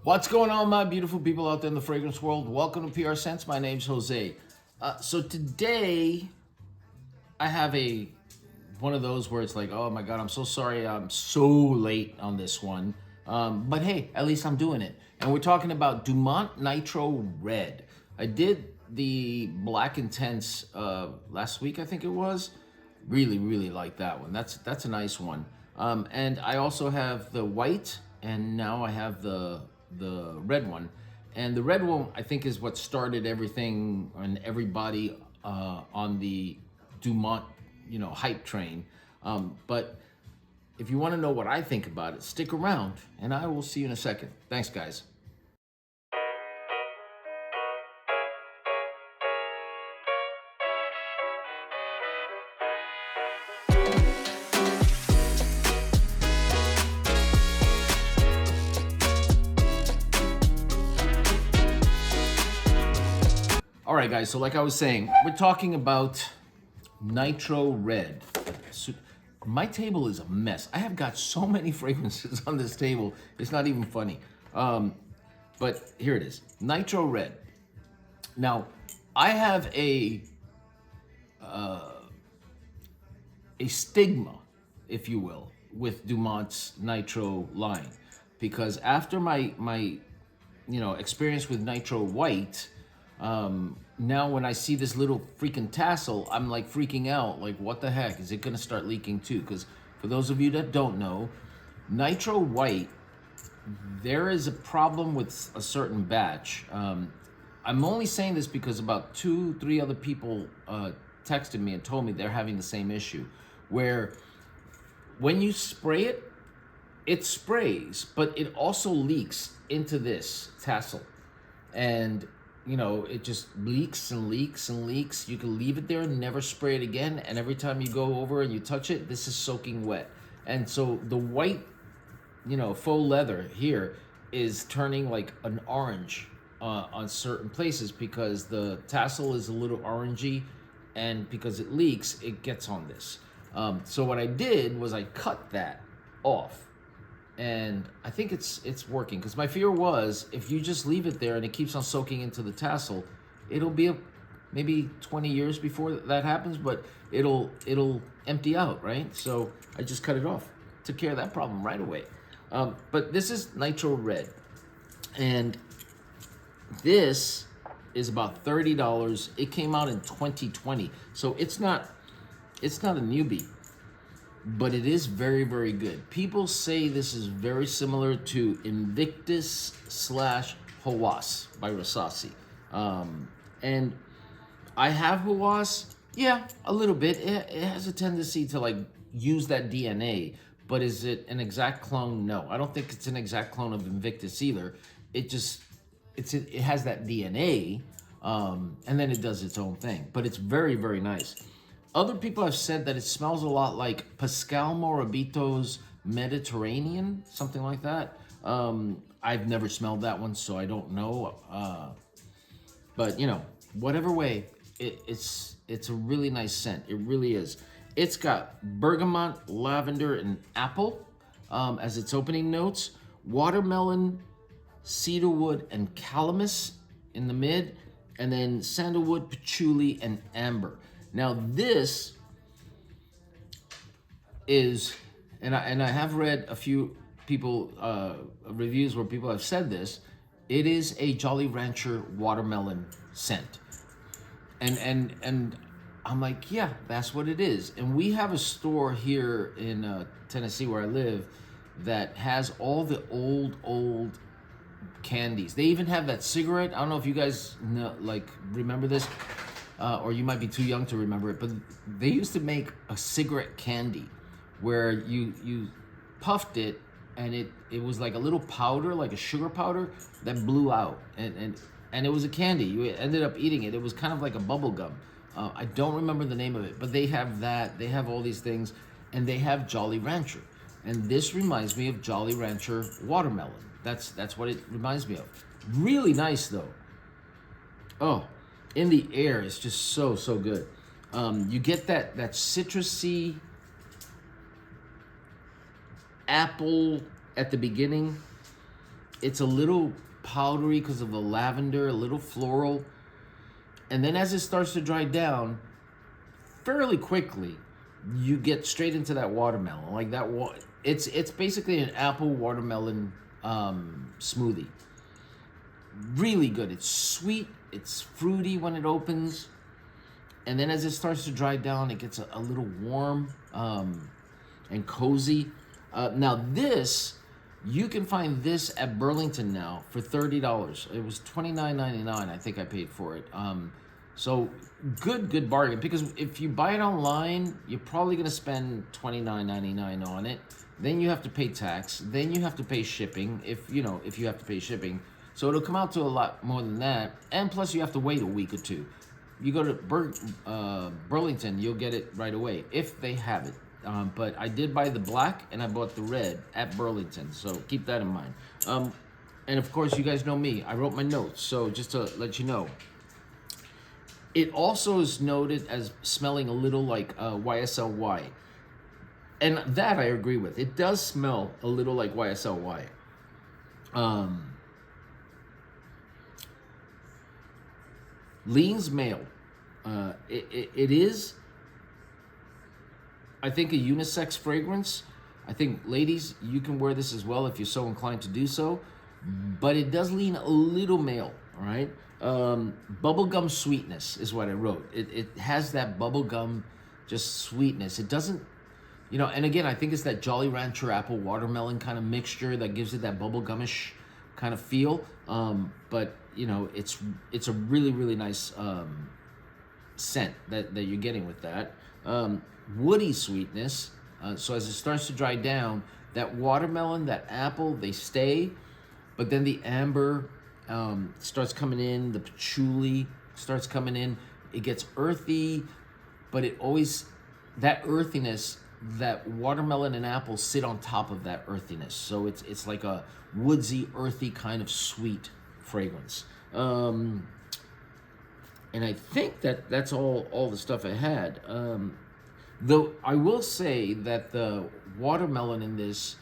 What's going on, my beautiful people out there in the fragrance world? Welcome to PRScents. My name's Jose. So today I have one of those where it's like, oh my God, I'm so sorry I'm so late on this one. But hey, at least I'm doing it. And we're talking about Dumont Nitro Red. I did the Black Intense last week, I think it was. Really, really like that one. That's a nice one. And I also have the white, and now I have the red one. And the red one, I think, is what started everything and everybody on the Dumont, hype train. But if you want to know what I think about it, stick around, and I will see you in a second. Thanks, guys. All right, guys, so like I was saying, we're talking about Nitro Red. My table is a mess. I have got so many fragrances on this table, it's not even funny. But here it is, Nitro Red. Now, I have a stigma, if you will, with Dumont's Nitro line, because after my experience with Nitro White, now when I see this little freaking tassel, I'm like freaking out, like what the heck, is it gonna start leaking too? Because for those of you that don't know, Nitro White, there is a problem with a certain batch. I'm only saying this because about 2-3 other people texted me and told me they're having the same issue, where when you spray it, it sprays, but it also leaks into this tassel. And it just leaks and leaks and leaks. You can leave it there and never spray it again. And every time you go over and you touch it, this is soaking wet. And so the white, faux leather here is turning like an orange on certain places because the tassel is a little orangey, and because it leaks, it gets on this. So what I did was I cut that off. And I think it's working, because my fear was if you just leave it there and it keeps on soaking into the tassel, it'll be maybe 20 years before that happens, but it'll empty out, right? So I just cut it off, took care of that problem right away. But this is Nitro Red, and this is about $30. It came out in 2020, so it's not a newbie, but it is very, very good. People say this is very similar to Invictus / Hawas by Rasasi. And I have Hawas, yeah, a little bit. It has a tendency to like use that DNA, but is it an exact clone? No, I don't think it's an exact clone of Invictus either. It has that DNA, and then it does its own thing, but it's very, very nice. Other people have said that it smells a lot like Pascal Morabito's Mediterranean, something like that. I've never smelled that one, so I don't know. But whatever way, it's a really nice scent. It really is. It's got bergamot, lavender, and apple as its opening notes. Watermelon, cedarwood, and calamus in the mid, and then sandalwood, patchouli, and amber. Now this is, and I have read a few people reviews where people have said this, it is a Jolly Rancher watermelon scent, and I'm like, yeah, that's what it is. And we have a store here in Tennessee where I live that has all the old candies. They even have that cigarette. I don't know if you guys remember this. Or you might be too young to remember it, but they used to make a cigarette candy where you puffed it, and it was like a little powder, like a sugar powder that blew out, and it was a candy. You ended up eating it. It was kind of like a bubble gum. I don't remember the name of it, but they have that. They have all these things, and they have Jolly Rancher, and this reminds me of Jolly Rancher watermelon. That's what it reminds me of. Really nice though. Oh. In the air, it's just so good. You get that citrusy apple at the beginning. it's a little powdery because of the lavender, a little floral. And then as it starts to dry down, fairly quickly, you get straight into that watermelon. Like that, it's basically an apple watermelon smoothie. Really good. It's sweet, it's fruity when it opens. And then as it starts to dry down, it gets a little warm and cozy. Now this, you can find this at Burlington now for $30. It was $29.99, I think I paid for it. So good bargain, because if you buy it online, you're probably gonna spend $29.99 on it. Then you have to pay tax. Then you have to pay shipping, if you have to pay shipping. So it'll come out to a lot more than that. And plus you have to wait a week or two. You go to Burlington, you'll get it right away, if they have it. But I did buy the black and I bought the red at Burlington, so keep that in mind. And of course, you guys know me, I wrote my notes, so just to let you know. It also is noted as smelling a little like YSLY. And that I agree with. It does smell a little like YSLY. Leans male. It is, I think, a unisex fragrance. I think, ladies, you can wear this as well if you're so inclined to do so. But it does lean a little male, all right? Bubblegum sweetness is what I wrote. It has that bubblegum just sweetness. It doesn't, and again, I think it's that Jolly Rancher apple watermelon kind of mixture that gives it that bubblegumish kind of feel. But it's a really nice scent that you're getting with that. Woody sweetness. So as it starts to dry down, that watermelon, that apple, they stay, but then the amber starts coming in, the patchouli starts coming in. It gets earthy, but it always, that earthiness, that watermelon and apple sit on top of that earthiness. So it's like a woodsy, earthy kind of sweet fragrance. And I think that's all the stuff I had. Though I will say that the watermelon in this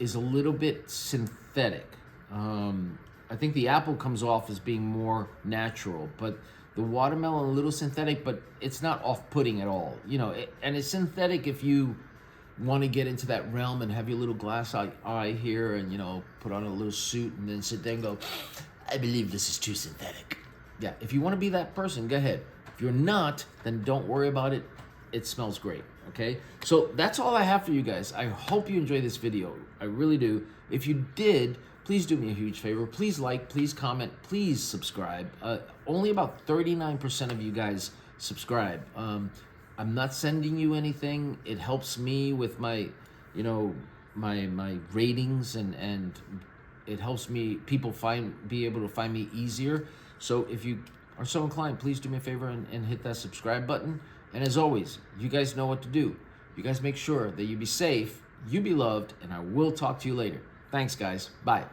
is a little bit synthetic. I think the apple comes off as being more natural, but the watermelon a little synthetic, but it's not off-putting at all. And it's synthetic if you want to get into that realm and have your little glass eye here and, put on a little suit and then sit there and go, I believe this is too synthetic. Yeah, if you want to be that person, go ahead. If you're not, then don't worry about it. It smells great, okay? So that's all I have for you guys. I hope you enjoyed this video. I really do. If you did, please do me a huge favor. Please like, please comment, please subscribe. Only about 39% of you guys subscribe. I'm not sending you anything. It helps me with my, my ratings, and it helps me, people be able to find me easier. So if you are so inclined, please do me a favor and hit that subscribe button. And as always, you guys know what to do. You guys make sure that you be safe, you be loved, and I will talk to you later. Thanks, guys. Bye.